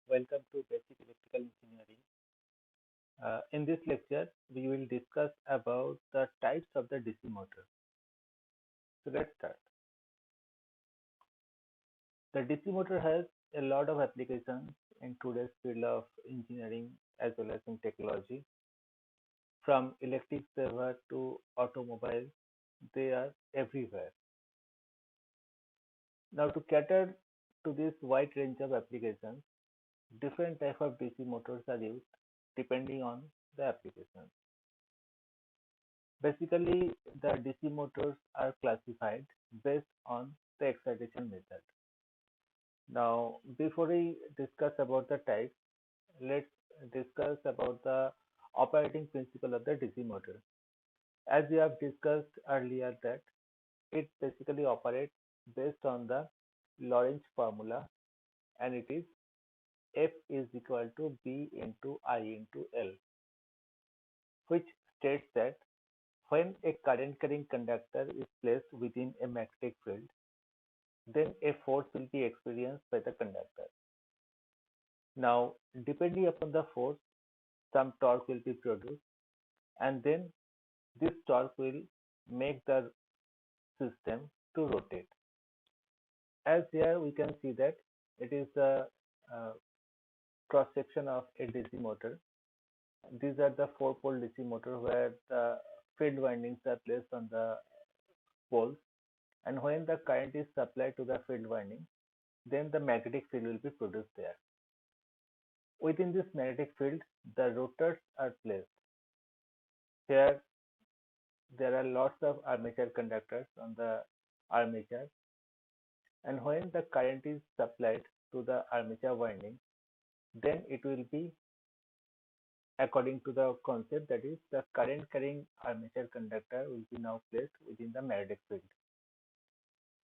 welcome to Basic Electrical Engineering. In this lecture, we will discuss about the types of the DC motor. So let's start. The DC motor has a lot of applications in today's field of engineering as well as in technology. From electric saver to automobiles, they are everywhere. Now, to cater to this wide range of applications, different type of DC motors are used depending on the application. Basically, the DC motors are classified based on the excitation method. Now, before we discuss about the types, let's discuss about the operating principle of the DC motor. As we have discussed earlier that it basically operates based on the Lorentz formula, and it is F is equal to B into I into L, which states that when a current carrying conductor is placed within a magnetic field, then a force will be experienced by the conductor. Now, depending upon the force, some torque will be produced, and then this torque will make the system to rotate. As here we can see that it is a cross section of a DC motor. These are the 4-pole DC motor where the field windings are placed on the poles, and when the current is supplied to the field winding, then the magnetic field will be produced there. Within this magnetic field, the rotors are placed. Here, there are lots of armature conductors on the armature, and when the current is supplied to the armature winding, then it will be according to the concept, that is the current carrying armature conductor will be now placed within the magnetic field.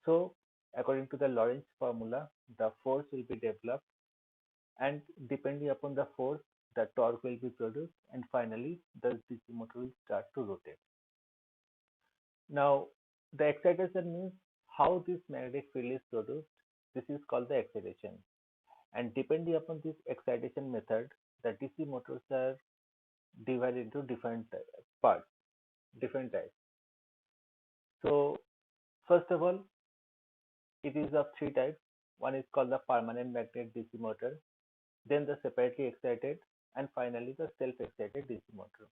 So according to the Lorentz formula, the force will be developed, and depending upon the force, the torque will be produced, and finally the DC motor will start to rotate. Now, the excitation means how this magnetic field is produced. This is called the excitation, and depending upon this excitation method, the DC motors are divided into different parts, different types. So first of all, it is of three types. One is called the permanent magnet DC motor, then the separately excited, and finally the self-excited DC motor.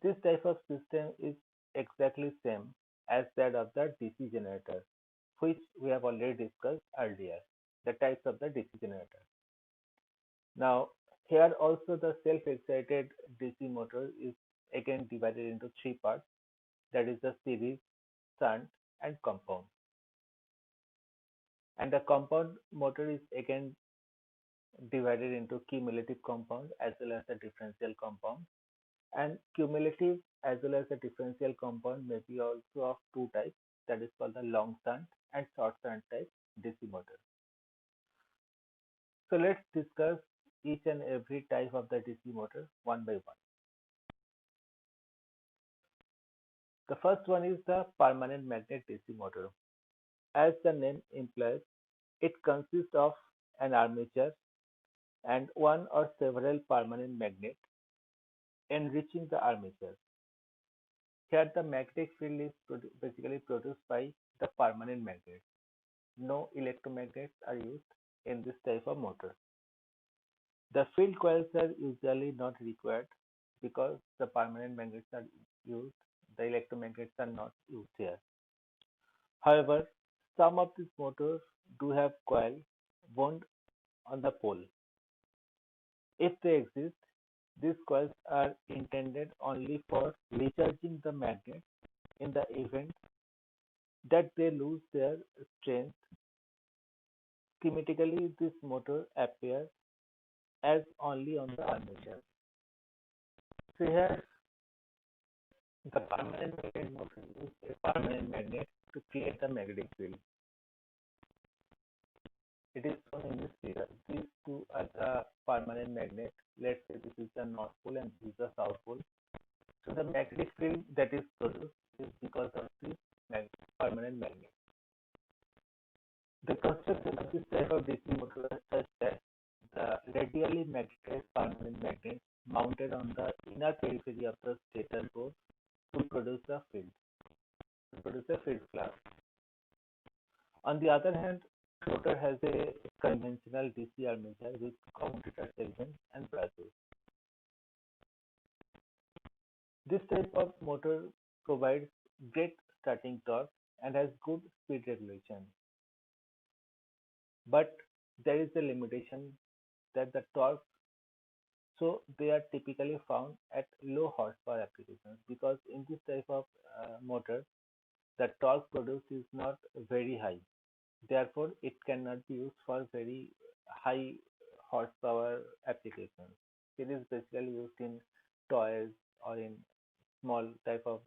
This type of system is exactly same as that of the DC generator, which we have already discussed earlier, the types of the DC generator. Now, here also the self-excited DC motor is again divided into three parts, that is the series, shunt, and compound. And the compound motor is again divided into cumulative compound as well as the differential compound. And cumulative as well as the differential compound may be also of two types, that is called the long shunt and short shunt type DC motor. So let's discuss each and every type of the DC motor one by one. The first one is the permanent magnet DC motor. As the name implies, it consists of an armature and one or several permanent magnets enriching the armature. Here the magnetic field is basically produced by the permanent magnets. No electromagnets are used in this type of motor. The field coils are usually not required because the permanent magnets are used, the electromagnets are not used here. However, some of these motors do have coil wound on the pole. If they exist, these coils are intended only for recharging the magnet in the event that they lose their strength. Schematically, this motor appears as only on the armature. So here, the permanent magnet motor uses a permanent magnet to create the magnetic field. It is shown in this figure. These two are the permanent magnet. Let's say this is the north pole and this is the south pole. So the magnetic field that is produced is because of this permanent magnet. The construction of this type of DC motor is such that the ideally magnetized permanent magnets mounted on the inner periphery of the stator core to produce a field flux. On the other hand, rotor has a conventional DC armature with commutator segments and brushes. This type of motor provides great starting torque and has good speed regulation, but there is a limitation that the torque, so they are typically found at low horsepower applications because in this type of motor the torque produced is not very high. Therefore, it cannot be used for very high horsepower applications. It is basically used in toys or in small type of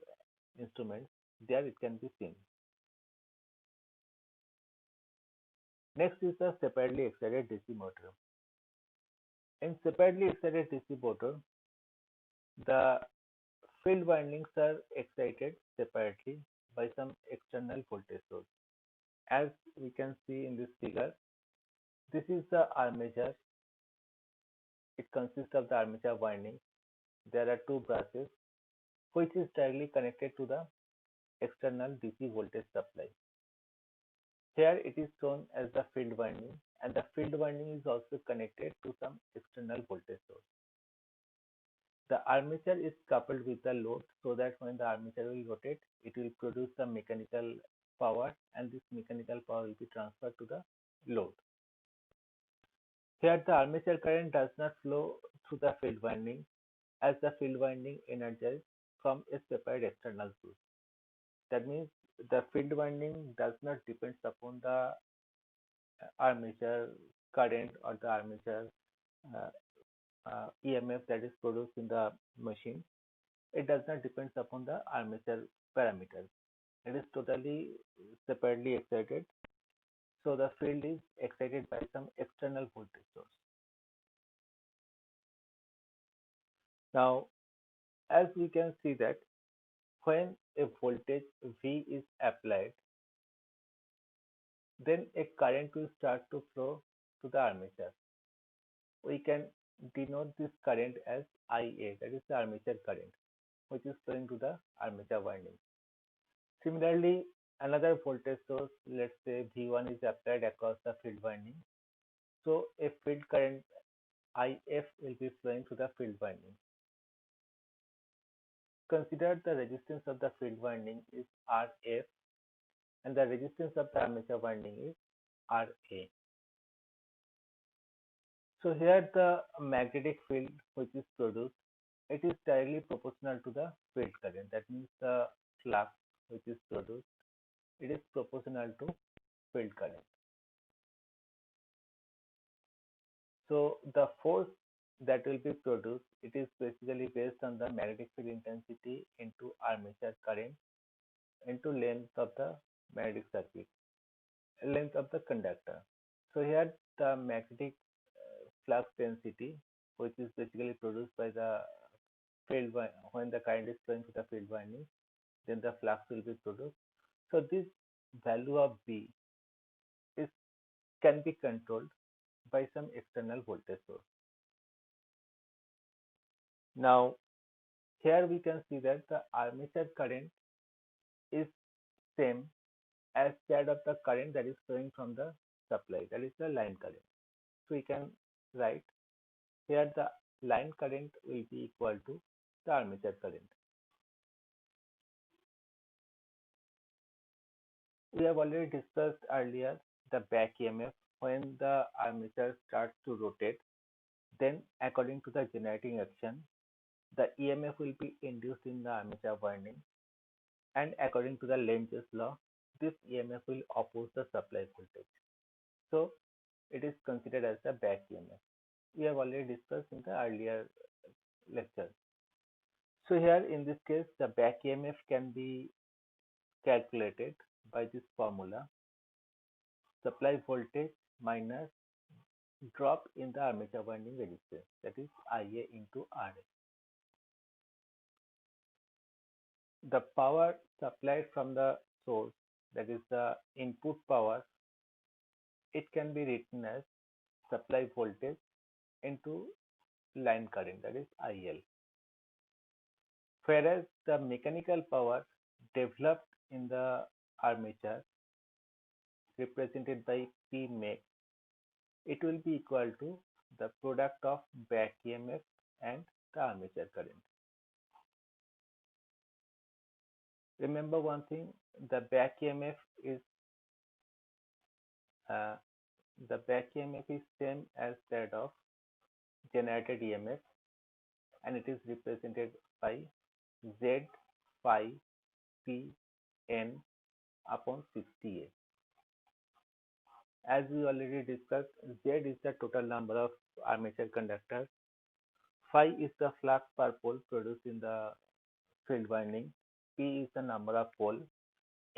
instruments. There it can be seen. Next is the separately excited DC motor. In separately excited DC motor, the field windings are excited separately by some external voltage source. As we can see in this figure, this is the armature. It consists of the armature windings. There are two brushes which is directly connected to the external DC voltage supply. Here it is shown as the field winding, and the field winding is also connected to some external voltage source. The armature is coupled with the load so that when the armature will rotate, it will produce some mechanical power, and this mechanical power will be transferred to the load. Here the armature current does not flow through the field winding as the field winding energized from a separate external source. That means the field winding does not depend upon the armature current or the armature uh, EMF that is produced in the machine. It does not depend upon the armature parameters. It is totally separately excited. So the field is excited by some external voltage source. Now, as we can see that when a voltage V is applied, then a current will start to flow to the armature. We can denote this current as IA, that is the armature current, which is flowing to the armature winding. Similarly, another voltage source, let's say V1 is applied across the field winding. So a field current IF will be flowing to the field winding. Consider the resistance of the field winding is RF and the resistance of the armature winding is RA. So here the magnetic field which is produced, it is directly proportional to the field current. That means the flux which is produced, it is proportional to field current. So the force that will be produced, it is basically based on the magnetic field intensity into armature current into length of the magnetic circuit, length of the conductor. So here the magnetic flux density, which is basically produced by the field when the current is flowing to the field winding, then the flux will be produced. So this value of B is can be controlled by some external voltage source. Now here we can see that the armature current is same as that of the current that is flowing from the supply, that is the line current. So we can write here the line current will be equal to the armature current. We have already discussed earlier the back EMF. When the armature starts to rotate, then according to the generating action, the EMF will be induced in the armature winding, and according to the Lenz's law, this EMF will oppose the supply voltage. So it is considered as the back EMF. We have already discussed in the earlier lecture. So here in this case, the back EMF can be calculated by this formula: supply voltage minus drop in the armature winding resistance, that is IA into RA. The power supplied from the source, that is the input power, it can be written as supply voltage into line current, that is IL. Whereas the mechanical power developed in the armature, represented by P mech, it will be equal to the product of back EMF and the armature current. Remember one thing, the back EMF is uh, the back EMF is same as that of generated EMF, and it is represented by Z phi P N upon 60A. As we already discussed, Z is the total number of armature conductors, phi is the flux per pole produced in the field winding, P is the number of pole,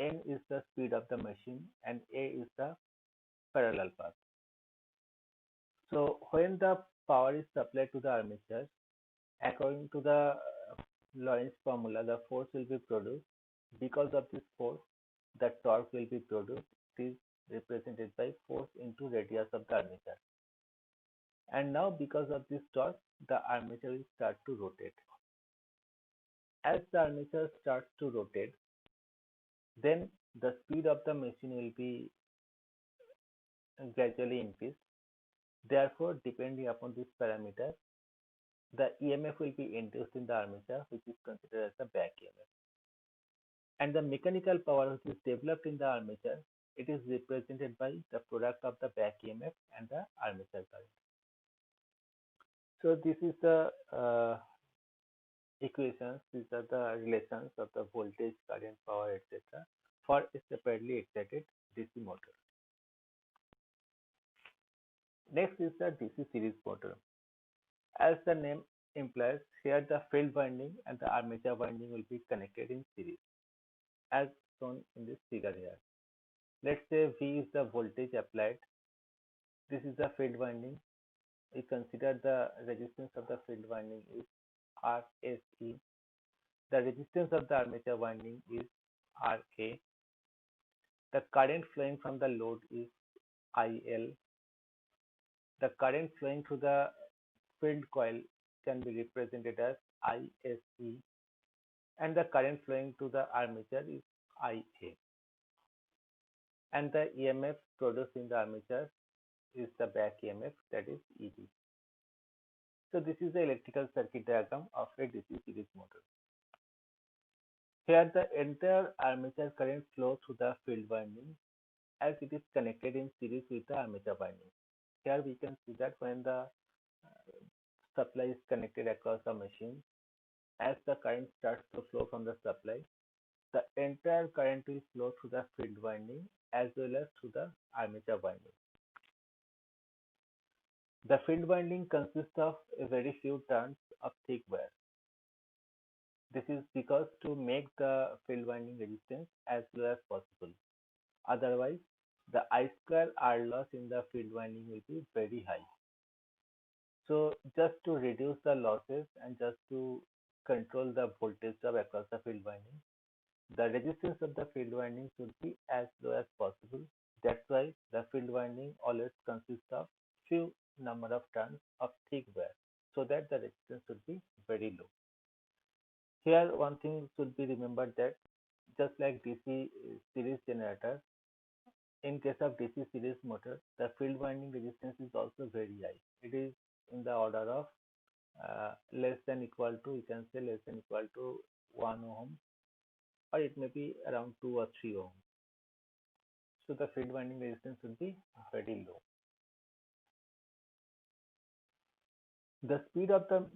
N is the speed of the machine, and A is the parallel path. So when the power is supplied to the armature, according to the Lorentz formula, the force will be produced. Because of this force, the torque will be produced. It is represented by force into radius of the armature. And now because of this torque, the armature will start to rotate. As the armature starts to rotate, then the speed of the machine will be gradually increased. Therefore, depending upon this parameter, the EMF will be induced in the armature, which is considered as the back EMF. And the mechanical power which is developed in the armature, it is represented by the product of the back EMF and the armature current. So this is the equations, these are the relations of the voltage, current, power, etc. for a separately excited DC motor. Next is the DC series motor. As the name implies, here the field winding and the armature winding will be connected in series, as shown in this figure here. Let's say V is the voltage applied. This is the field winding. We consider the resistance of the field winding is RSE. The resistance of the armature winding is RA. The current flowing from the load is IL. The current flowing through the field coil can be represented as ISE, and the current flowing to the armature is IA. And the EMF produced in the armature is the back EMF, that is EB. So this is the electrical circuit diagram of a DC series motor. Here the entire armature current flows through the field winding as it is connected in series with the armature winding. Here we can see that when the supply is connected across the machine, as the current starts to flow from the supply, the entire current will flow through the field winding as well as through the armature winding. The field winding consists of a very few turns of thick wire. This is because to make the field winding resistance as low as possible. Otherwise, the I square R loss in the field winding will be very high. So just to reduce the losses and just to control the voltage drop across the field winding, the resistance of the field winding should be as low as possible. That's why the field winding always consists of few number of turns of thick wire, so that the resistance should be very low. Here one thing should be remembered, that just like DC series generator, in case of DC series motor, the field winding resistance is also very high. It is in the order of less than equal to, you can say less than equal to 1 ohm, or it may be around 2 or 3 ohm. So the field winding resistance will be very low. The speed of the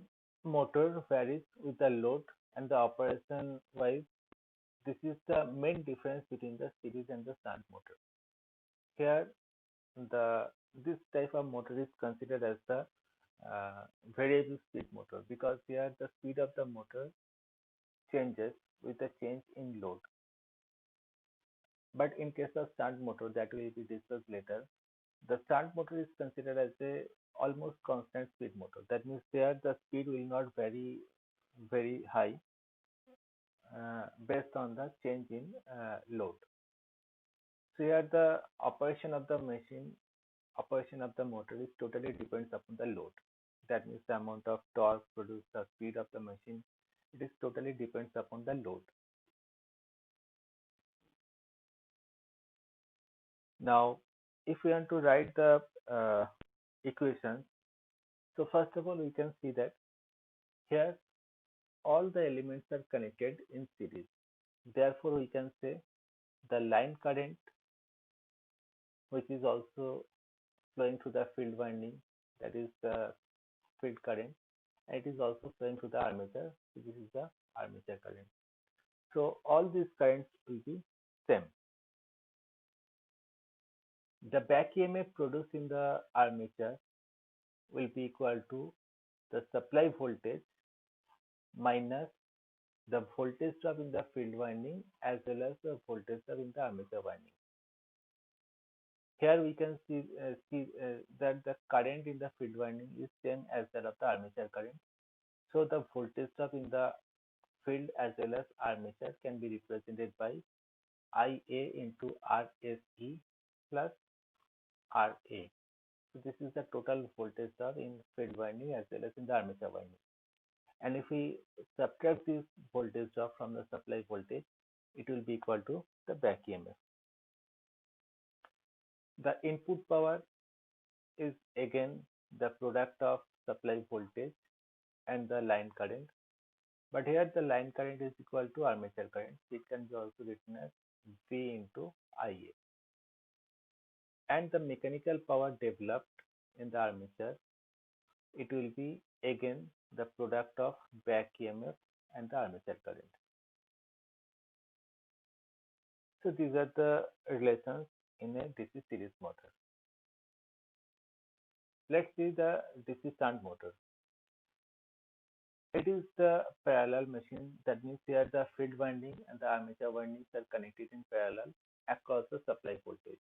motor varies with the load and the operation wise. This is the main difference between the series and the shunt motor. Here this type of motor is considered as the variable speed motor, because here the speed of the motor changes with the change in load. But in case of shunt motor, that will be discussed later, the shunt motor is considered as a almost constant speed motor. That means there the speed will not vary very high based on the change in load. So here the operation of the machine, operation of the motor is totally depends upon the load. that means the amount of torque produced, the speed of the machine. It is totally depends upon the load. Now, if we want to write the equations, so first of all, we can see that here all the elements are connected in series. Therefore, we can say the line current, which is also flowing through the field winding, that is the field current, and it is also flowing through the armature, which is the armature current. So all these currents will be same. The back EMF produced in the armature will be equal to the supply voltage minus the voltage drop in the field winding as well as the voltage drop in the armature winding. Here we can see that the current in the field winding is same as that of the armature current. So the voltage drop in the field as well as armature can be represented by IA into RSE plus RA. So this is the total voltage drop in field winding as well as in the armature winding. And if we subtract this voltage drop from the supply voltage, it will be equal to the back EMF. The input power is again the product of supply voltage and the line current. But here the line current is equal to armature current. It can be also written as V into IA. And the mechanical power developed in the armature, it will be again the product of back EMF and the armature current. So these are the relations in a DC series motor. Let's see the DC shunt motor. It is the parallel machine. That means here the field winding and the armature windings are connected in parallel across the supply voltage.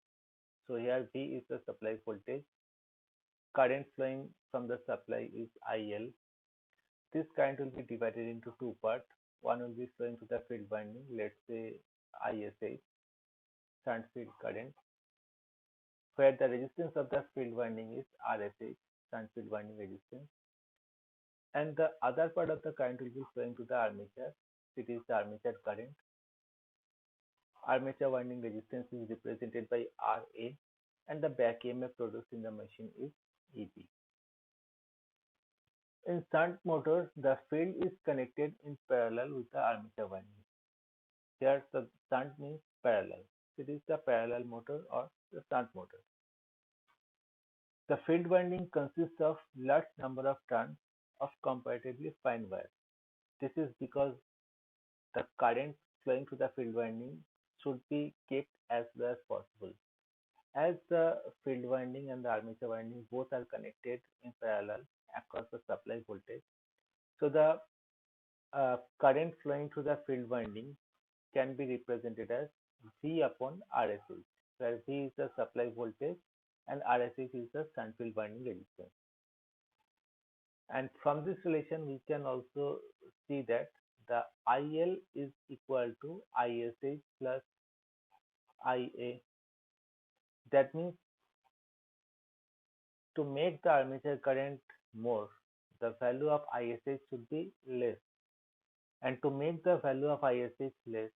So here V is the supply voltage. Current flowing from the supply is IL. This current will be divided into two parts. One will be flowing to the field winding, let's say ISH, shunt field current, where the resistance of the field winding is RSH, shunt field winding resistance. And the other part of the current will be flowing to the armature. It is the armature current. Armature winding resistance is represented by RA, and the back EMF produced in the machine is EB. In shunt motors, the field is connected in parallel with the armature winding. Here the shunt means parallel. It is the parallel motor or the shunt motor. The field winding consists of large number of turns of comparatively fine wire. This is because the current flowing through the field winding should be kept as low as possible. As the field winding and the armature winding both are connected in parallel across the supply voltage, so the current flowing through the field winding can be represented as V upon RSH, where V is the supply voltage and RSH is the shunt field winding resistance. And from this relation, we can also see that the IL is equal to ISH plus IA. That means to make the armature current more, the value of ISH should be less. And to make the value of ISH less,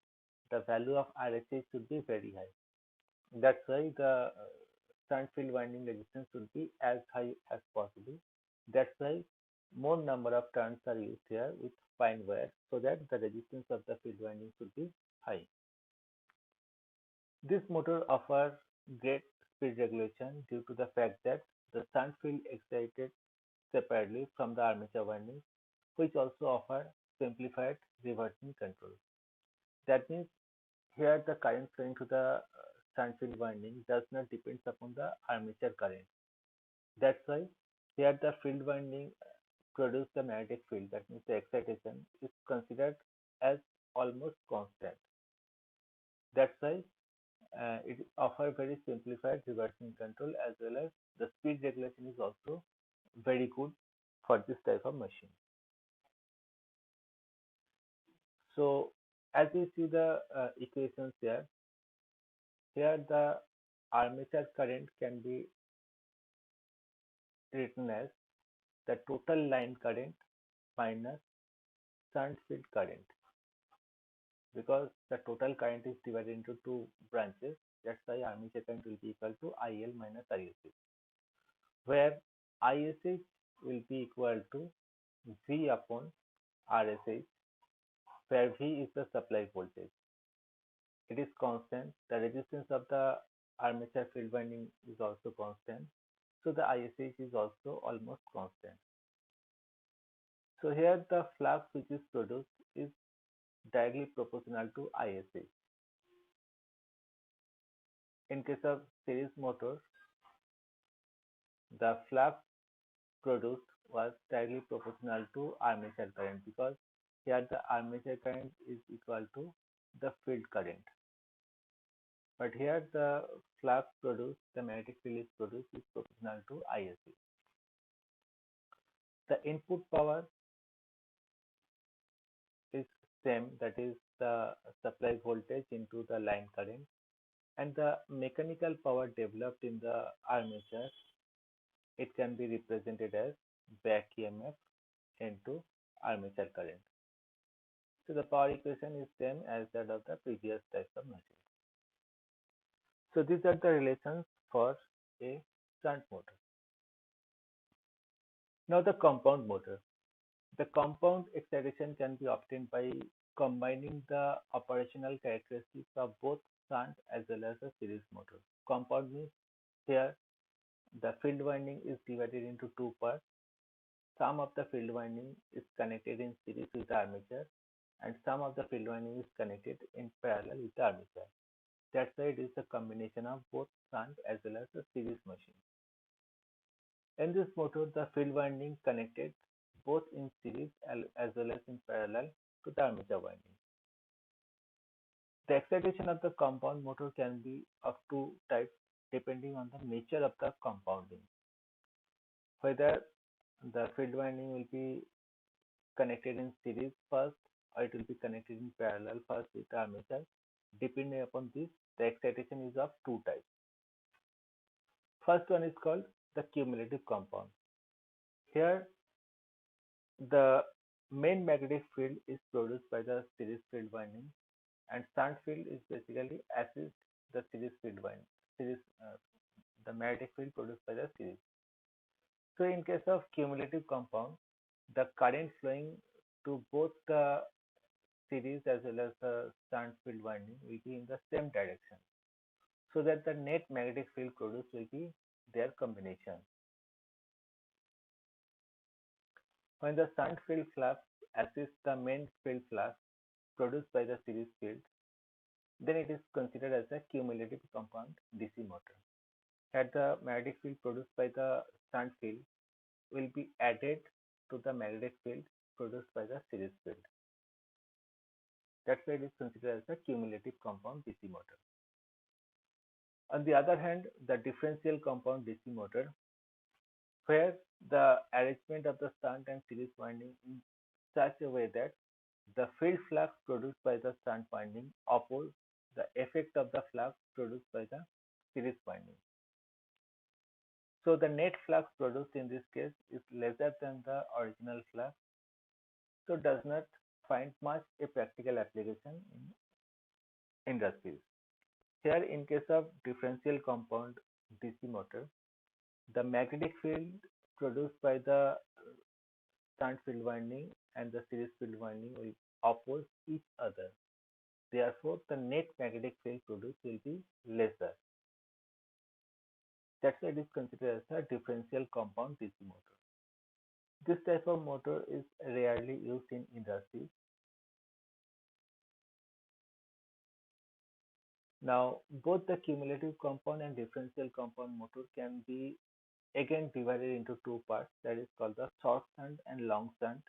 the value of RSH should be very high. That's why the shunt field winding resistance should be as high as possible. That's why more number of turns are used here with fine wire so that the resistance of the field winding should be high. This motor offers great speed regulation due to the fact that the shunt field excited separately from the armature windings, which also offer simplified reversing control. That means here the current flowing to the shunt field winding does not depend upon the armature current. That's why here the field winding produce the magnetic field, that means the excitation is considered as almost constant. That's why it offers very simplified reversing control as well as the speed regulation is also very good for this type of machine. So as we see the equations here, the armature current can be written as the total line current minus shunt field current, because the total current is divided into two branches. That's why armature current will be equal to IL minus ISH, where ISH will be equal to V upon RSH, where V is the supply voltage. It is constant. The resistance of the armature field winding is also constant. So the ISH is also almost constant. So here the flux which is produced is directly proportional to ISH. In case of series motor, the flux produced was directly proportional to armature current, because here the armature current is equal to the field current. But here the flux produced, the magnetic field is produced is proportional to ISH. The input power is same, that is the supply voltage into the line current, and the mechanical power developed in the armature, it can be represented as back EMF into armature current. So the power equation is same as that of the previous types of machine. So these are the relations for a shunt motor. Now the compound motor. The compound excitation can be obtained by combining the operational characteristics of both shunt as well as a series motor. Compound means here the field winding is divided into two parts. Some of the field winding is connected in series with the armature, and some of the field winding is connected in parallel with the armature. That's why it is a combination of both shunt as well as a series machine. In this motor, the field winding connected both in series as well as in parallel to the armature winding. The excitation of the compound motor can be of two types depending on the nature of the compounding. Whether the field winding will be connected in series first, or it will be connected in parallel first with the armature. Depending upon this, the excitation is of two types. First one is called the cumulative compound. Here the main magnetic field is produced by the series field winding, and shunt field is basically assist the series field winding, the magnetic field produced by the series. So in case of cumulative compound, the current flowing to both the series as well as the shunt field winding will be in the same direction, so that the net magnetic field produced will be their combination. When the shunt field flux assists the main field flux produced by the series field, then it is considered as a cumulative compound DC motor. Here the magnetic field produced by the shunt field will be added to the magnetic field produced by the series field. That's why it is considered as a cumulative compound DC motor. On the other hand, the differential compound DC motor, where the arrangement of the shunt and series winding in such a way that the field flux produced by the shunt winding oppose the effect of the flux produced by the series winding. So the net flux produced in this case is lesser than the original flux, so does not find much a practical application in industries. Here in case of differential compound DC motor, the magnetic field produced by the shunt field winding and the series field winding will oppose each other. Therefore, the net magnetic field produced will be lesser. That's why it is considered as a differential compound DC motor. This type of motor is rarely used in industries. Now, both the cumulative compound and differential compound motor can be again divided into two parts, that is called the short shunt and long shunt,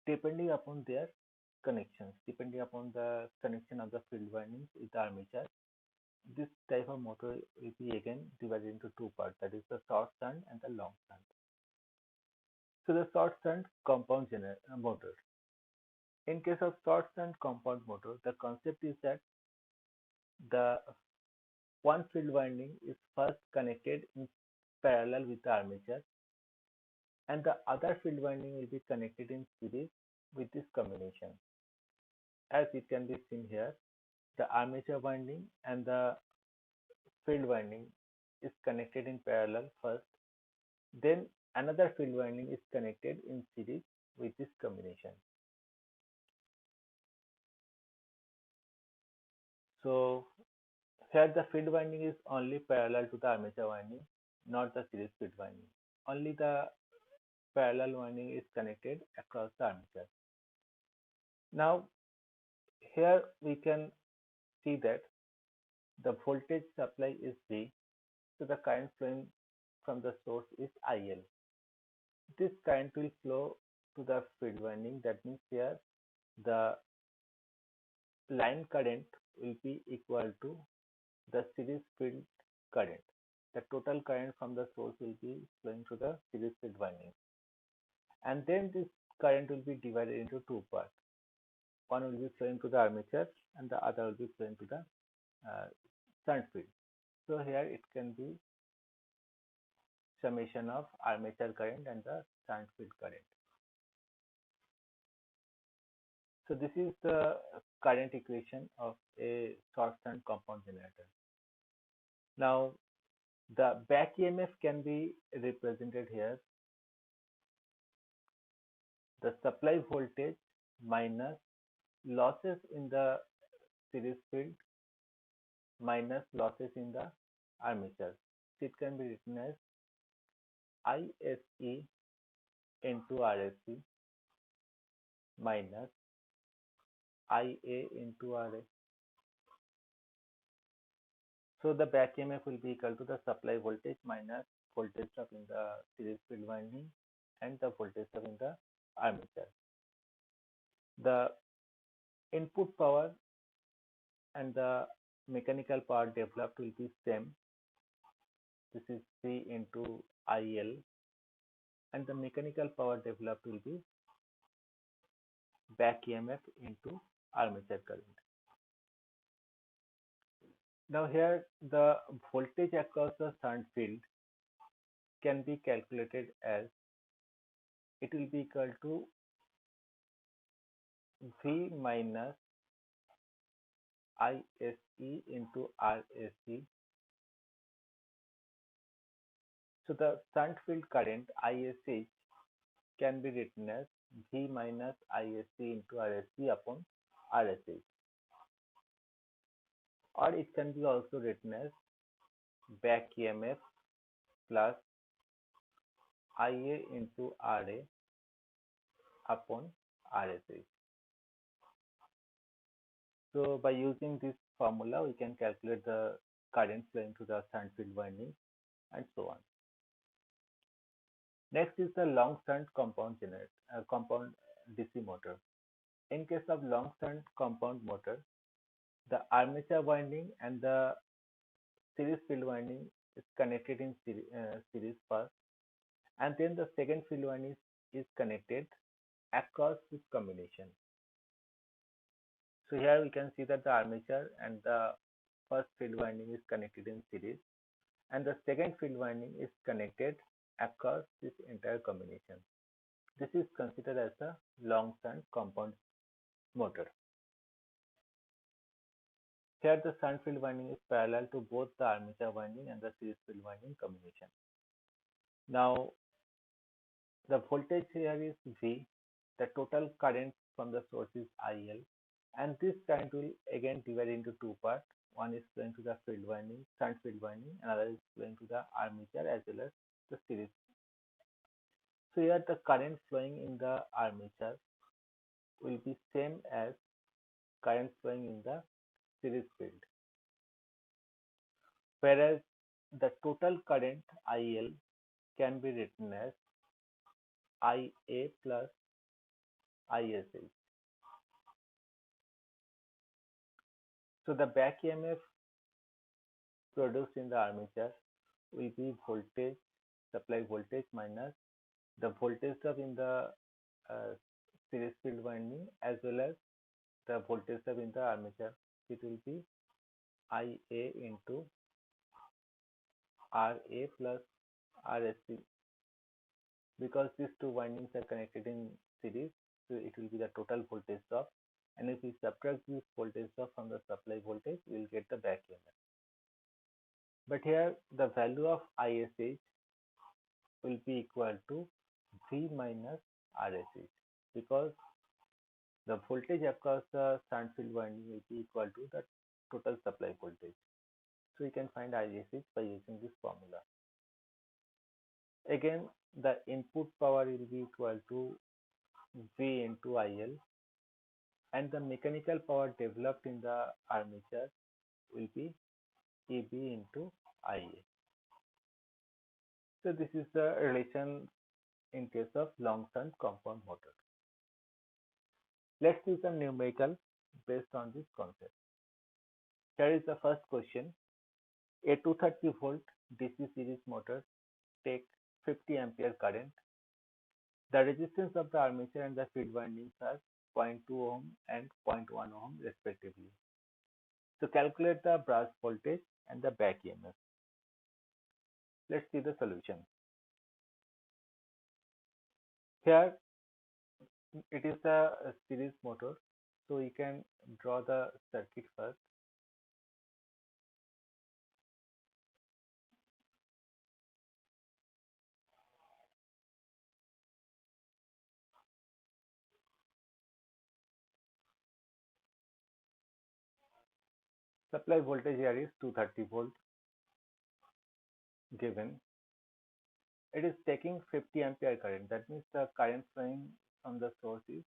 depending upon their connections, depending upon the connection of the field windings with the armature. This type of motor will be again divided into two parts, that is the short shunt and the long shunt. So the short shunt compound motor. In case of short shunt compound motor, the concept is that the one field winding is first connected in parallel with the armature, and the other field winding will be connected in series with this combination. As it can be seen here, the armature winding and the field winding is connected in parallel first, then another field winding is connected in series with this combination. So here the field winding is only parallel to the armature winding, not the series field winding. Only the parallel winding is connected across the armature. Now here we can see that the voltage supply is V, so the current flowing from the source is IL. This current will flow to the field winding. That means here the line current will be equal to the series field current. The total current from the source will be flowing through the series field winding. And then this current will be divided into two parts. One will be flowing to the armature and the other will be flowing to the shunt field. So here it can be summation of armature current and the shunt field current. So this is the current equation of a short shunt compound generator. Now the back EMF can be represented here, the supply voltage minus losses in the series field minus losses in the armature. It can be written as ISE into RSC minus IA into RA. So the back EMF will be equal to the supply voltage minus voltage drop in the series field winding and the voltage drop in the armature. The input power and the mechanical power developed will be same. This is C into IL, and the mechanical power developed will be back EMF into armature current. Now here the voltage across the shunt field can be calculated as, it will be equal to V minus ISE into RSC. So the shunt field current ISH can be written as V minus ISC into RSC upon RSH, or it can be also written as back EMF plus IA into RA upon RSH. So by using this formula, we can calculate the current flowing to the shunt field winding and so on. Next is the long shunt compound DC motor. In case of long shunt compound motor, the armature winding and the series field winding is connected in series first, and then the second field winding is connected across this combination. So here we can see that the armature and the first field winding is connected in series, and the second field winding is connected across this entire combination. This is considered as a long shunt compound motor. Here the shunt field winding is parallel to both the armature winding and the series field winding combination. Now the voltage here is V, the total current from the source is IL, and this current will again divide into two parts. One is flowing to the field winding, shunt field winding, another is flowing to the armature as well as the series. So here the current flowing in the armature will be same as current flowing in the series field, whereas the total current IL can be written as IA plus ISH. So the back EMF produced in the armature will be voltage, supply voltage minus the voltage drop in the series field winding as well as the voltage drop in the armature. It will be IA into RA plus RSC. because these two windings are connected in series, so it will be the total voltage drop. And if we subtract this voltage drop from the supply voltage, we will get the back EMF. But here the value of ISH will be equal to V minus RSH, because the voltage across the shunt field winding will be equal to the total supply voltage. So we can find ISH by using this formula. Again, the input power will be equal to V into IL, and the mechanical power developed in the armature will be EB into IA. So this is the relation in case of long shunt compound motor. Let's do some numerical based on this concept. Here is the first question. A 230 volt DC series motor takes 50 ampere current. The resistance of the armature and the field windings are 0.2 ohm and 0.1 ohm respectively. So calculate the brush voltage and the back EMF. Let's see the solution. Here it is a series motor, so we can draw the circuit first. Supply voltage here is 230 volt given. It is taking 50 ampere current. That means the current flowing from the source is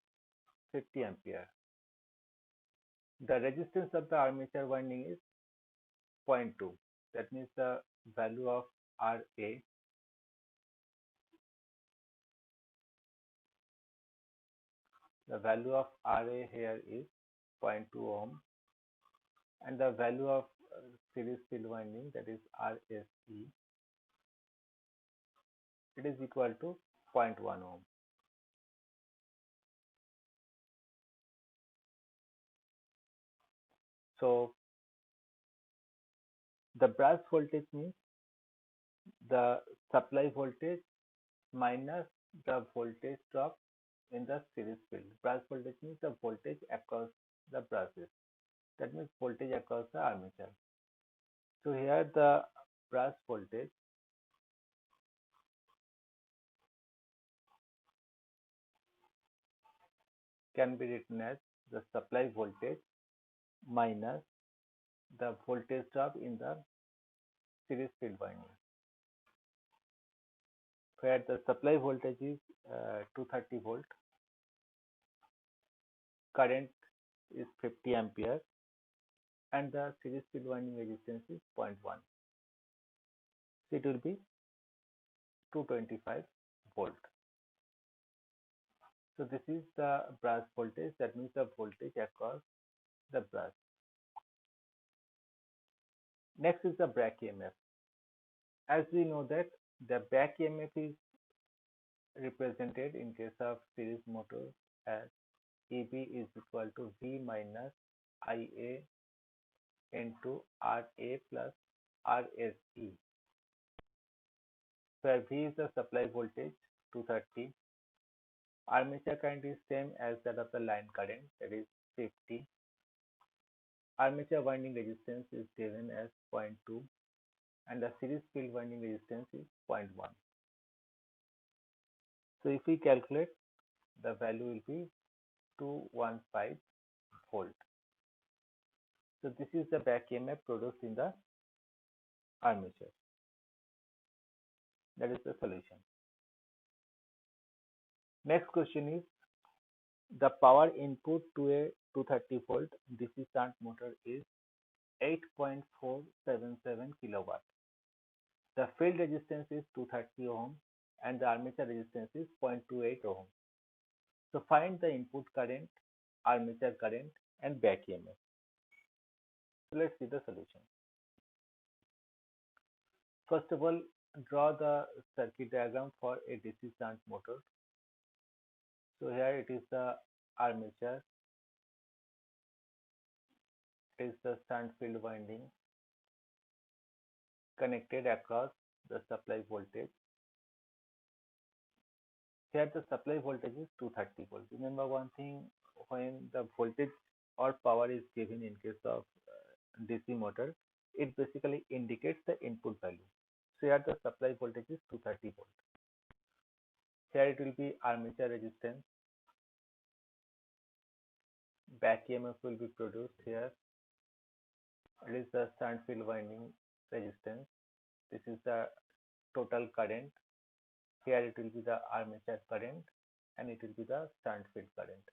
50 ampere. The resistance of the armature winding is 0.2. That means the value of RA, here is 0.2 ohm, and the value of series field winding, that is RSE, it is equal to 0.1 ohm. So the brush voltage means the supply voltage minus the voltage drop in the series field. Brush voltage means the voltage across the brushes. That means voltage across the armature. So here the brush voltage can be written as the supply voltage minus the voltage drop in the series field winding. Where the supply voltage is 230 volt, current is 50 ampere, and the series field winding resistance is 0.1. So it will be 225 volt. So this is the brush voltage, that means the voltage across the brush. Next is the back EMF. As we know that the back EMF is represented in case of series motor as EB is equal to V minus IA into RA plus RSE, where V is the supply voltage 230, armature current is same as that of the line current, that is 50, armature winding resistance is given as 0.2, and the series field winding resistance is 0.1. So if we calculate, the value will be 215 volt. So this is the back EMF produced in the armature. That is the solution. Next question is, the power input to a 230 volt DC shunt motor is 8.477 kilowatt. The field resistance is 230 ohm and the armature resistance is 0.28 ohm. So find the input current, armature current, and back EMF. So let's see the solution. First of all, draw the circuit diagram for a DC shunt motor. So here it is the armature, it is the shunt field winding connected across the supply voltage. Here the supply voltage is 230 volts. Remember one thing, when the voltage or power is given in case of DC motor, it basically indicates the input value. So here the supply voltage is 230 volt. Here it will be armature resistance, back EMF will be produced here. It is the shunt field winding resistance. This is the total current. Here it will be the armature current and it will be the shunt field current.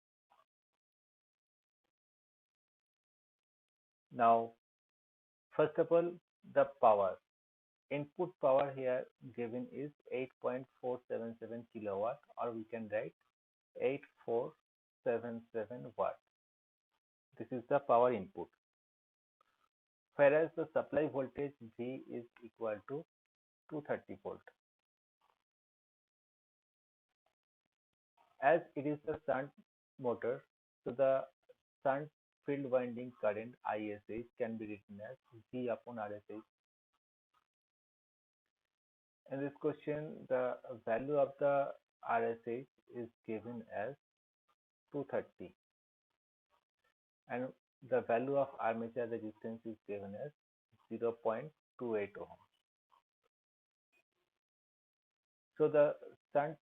Now, first of all, the power. Input power here given is 8.477 kilowatt, or we can write 8477 watt. This is the power input. Whereas the supply voltage V is equal to 230 volt. As it is the shunt motor, so the shunt field winding current ISH can be written as V upon RSH. In this question, the value of the RSH is given as 230 and the value of armature resistance is given as 0.28 ohm. So the shunt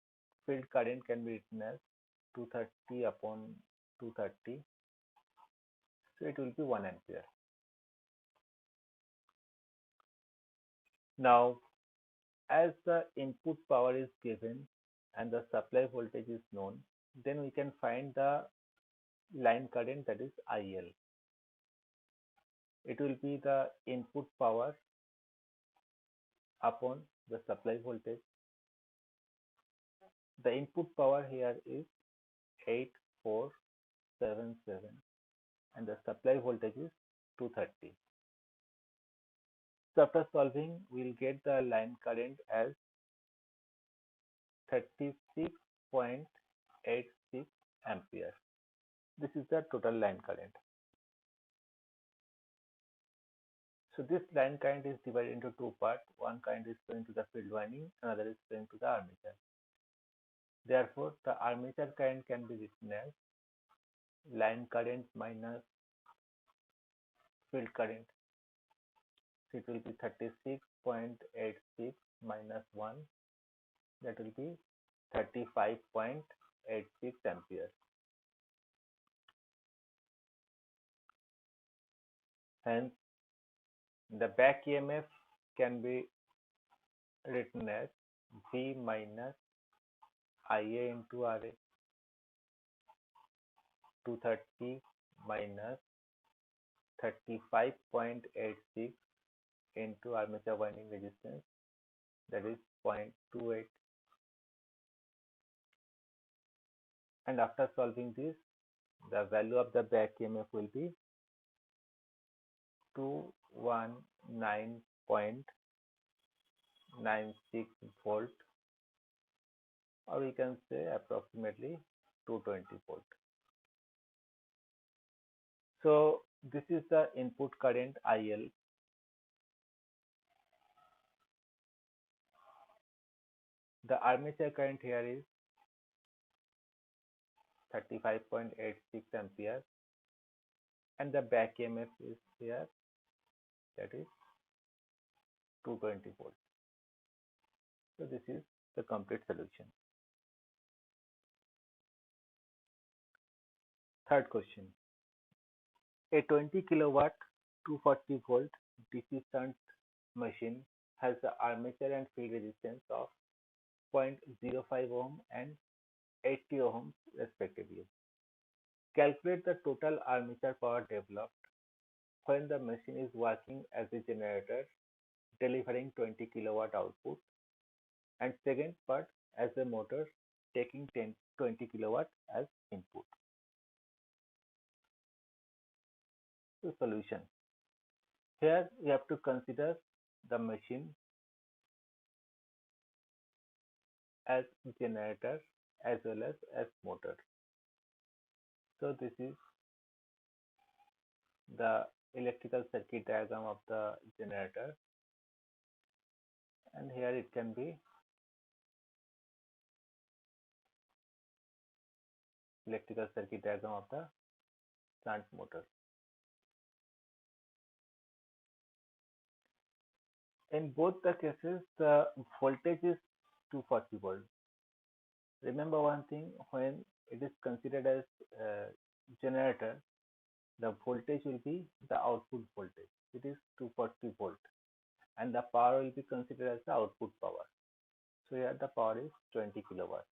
field current can be written as 230 upon 230. So it will be 1 ampere. Now, as the input power is given and the supply voltage is known, then we can find the line current, that is IL. It will be the input power upon the supply voltage. The input power here is 8477 and the supply voltage is 230. So after solving, we'll get the line current as 36.86 ampere. This is the total line current. So this line current is divided into two parts. One current is flowing to the field winding, another is flowing to the armature. Therefore, the armature current can be written as line current minus field current. So it will be 36.86 minus 1, that will be 35.86 ampere. Hence, the back EMF can be written as V minus IA into RA, 230 minus 35.86 into armature winding resistance, that is 0.28. And after solving this, the value of the back EMF will be 219.96 volt, or we can say approximately 220 volt. So this is the input current IL. The armature current here is 35.86 ampere and the back EMF is here, that is 220 volt. So this is the complete solution. Third question. A 20 kilowatt 240 volt DC shunt machine has the armature and field resistance of 0.05 ohm and 80 ohms respectively. Calculate the total armature power developed when the machine is working as a generator delivering 20 kilowatt output, and second part as a motor taking 20 kilowatt as input. So solution. Here we have to consider the machine as generator as well as motor. So this is the electrical circuit diagram of the generator, and here it can be electrical circuit diagram of the shunt motor. In both the cases, the voltage is 240 volt. Remember one thing, when it is considered as generator, the voltage will be the output voltage. It is 240 volt, and the power will be considered as the output power. So here the power is 20 kilowatt.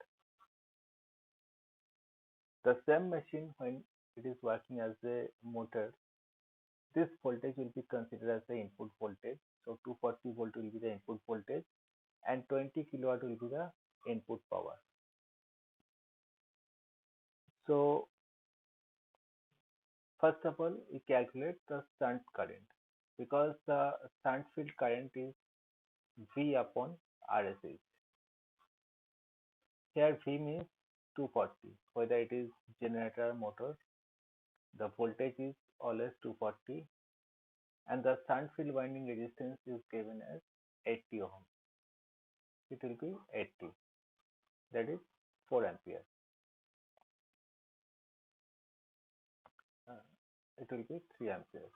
The same machine, when it is working as a motor, this voltage will be considered as the input voltage. So 240 volt will be the input voltage, and 20 kilowatt will be the input power. So first of all, we calculate the shunt current, because the shunt field current is V upon RSH. Here V means 240, whether it is generator or motor, the voltage is always 240, and the shunt field winding resistance is given as 80 ohm. It will be 80, that is 4 ampere. It will be 3 ampere.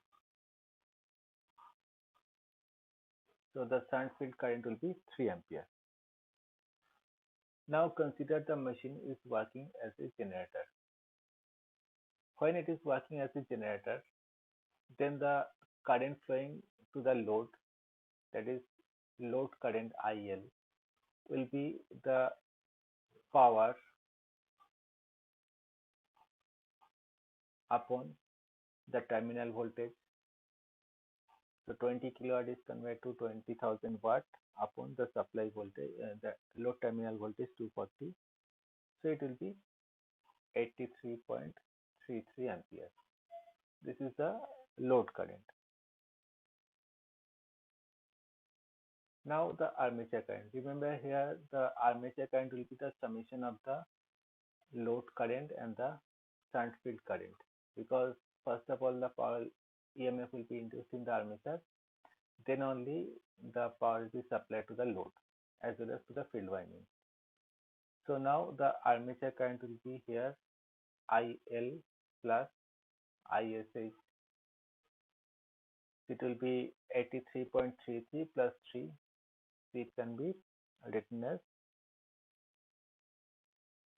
So the shunt field current will be 3 ampere. Now consider the machine is working as a generator. When it is working as a generator, then the current flowing to the load, that is load current IL, will be the power upon the terminal voltage. So 20 kilowatt is converted to 20,000 watt upon the supply voltage, the load terminal voltage 240. So it will be 83.33 ampere. This is the load current. Now the armature current. Remember here the armature current will be the summation of the load current and the shunt field current, because first of all the power EMF will be induced in the armature, then only the power will be supplied to the load as well as to the field winding. So now the armature current will be here IL plus ISH. It will be 83.33 plus 3. So it can be written as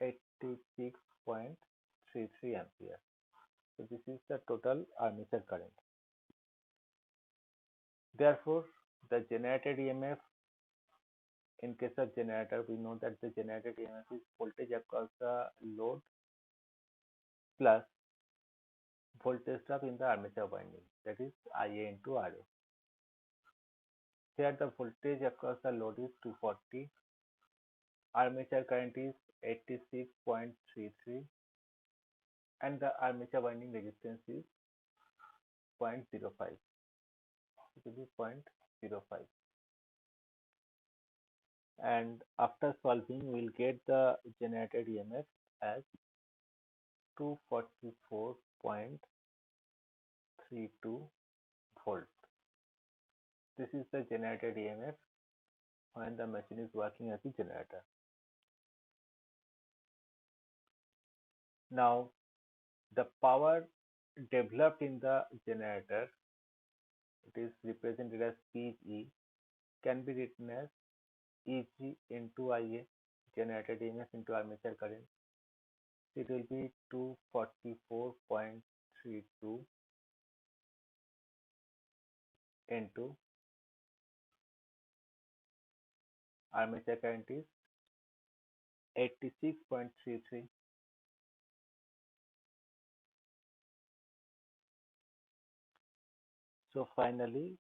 86.33 ampere. So this is the total armature current. Therefore, the generated EMF, in case of generator, we know that the generated EMF is voltage across the load plus voltage drop in the armature winding, that is IA into RA. Here the voltage across the load is 240, armature current is 86.33, and the armature winding resistance is 0.05. It will be 0.05. And after solving, we'll get the generated EMF as 244.32 volt. This is the generated EMF when the machine is working as a generator. Now, the power developed in the generator, it is represented as PG, can be written as EG into IA, generated EMF into armature current. It will be 244.32 into armature current is 86.33. So finally,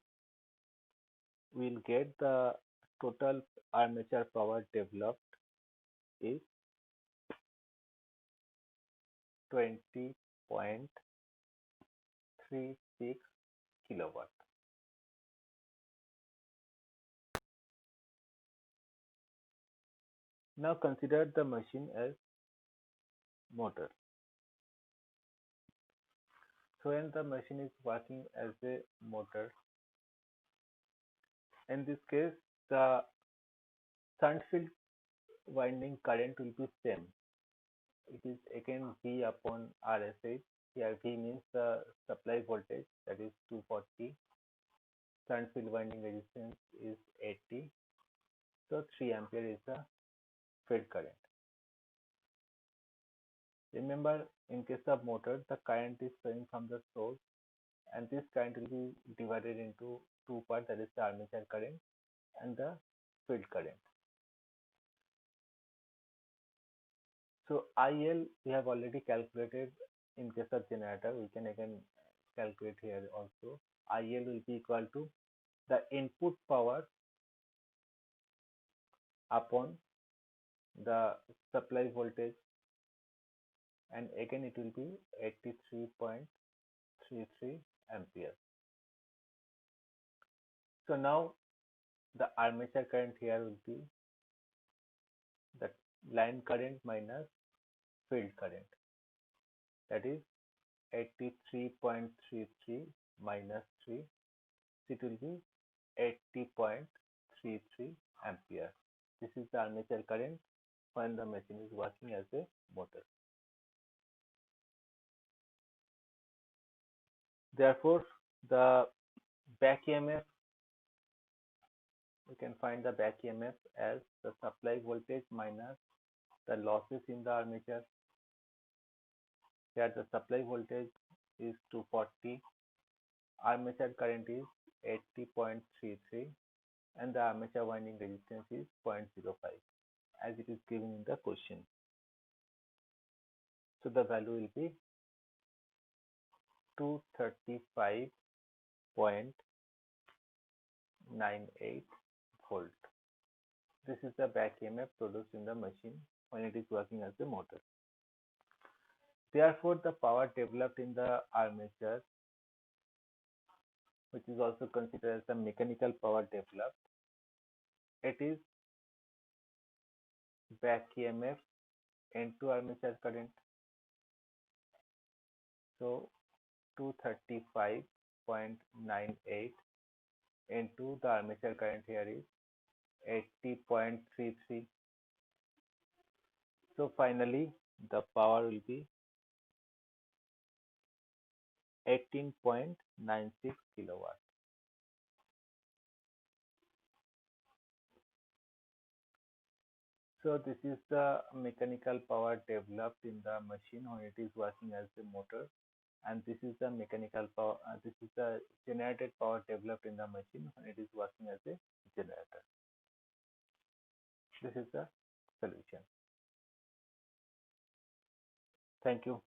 we'll get the total armature power developed is 20.36 kilowatt. Now consider the machine as motor. So when the machine is working as a motor, in this case the shunt field winding current will be same. It is again V upon RSH. Here V means the supply voltage, that is 240. Current field winding resistance is 80. So 3 ampere is the field current. Remember, in case of motor, the current is flowing from the source, and this current will be divided into two parts, that is the armature current and the field current. So IL we have already calculated. In case of generator, we can again calculate here also. IL will be equal to the input power upon the supply voltage, and again it will be 83.33 ampere. So now the armature current here will be the line current minus field current, that is 83.33 minus 3, it will be 80.33 ampere. This is the armature current when the machine is working as a motor. Therefore, the back EMF, we can find the back EMF as the supply voltage minus the losses in the armature. Here the supply voltage is 240, armature current is 80.33, and the armature winding resistance is 0.05 as it is given in the question. So the value will be 235.98 volt. This is the back EMF produced in the machine when it is working as a motor. Therefore, the power developed in the armature, which is also considered as the mechanical power developed, it is back EMF into armature current. So 235.98 into the armature current here is 80.33. So finally the power will be 18.96 kilowatt. So this is the mechanical power developed in the machine when it is working as a motor, and this is the mechanical power. This is the generated power developed in the machine when it is working as a generator. This is the solution. Thank you.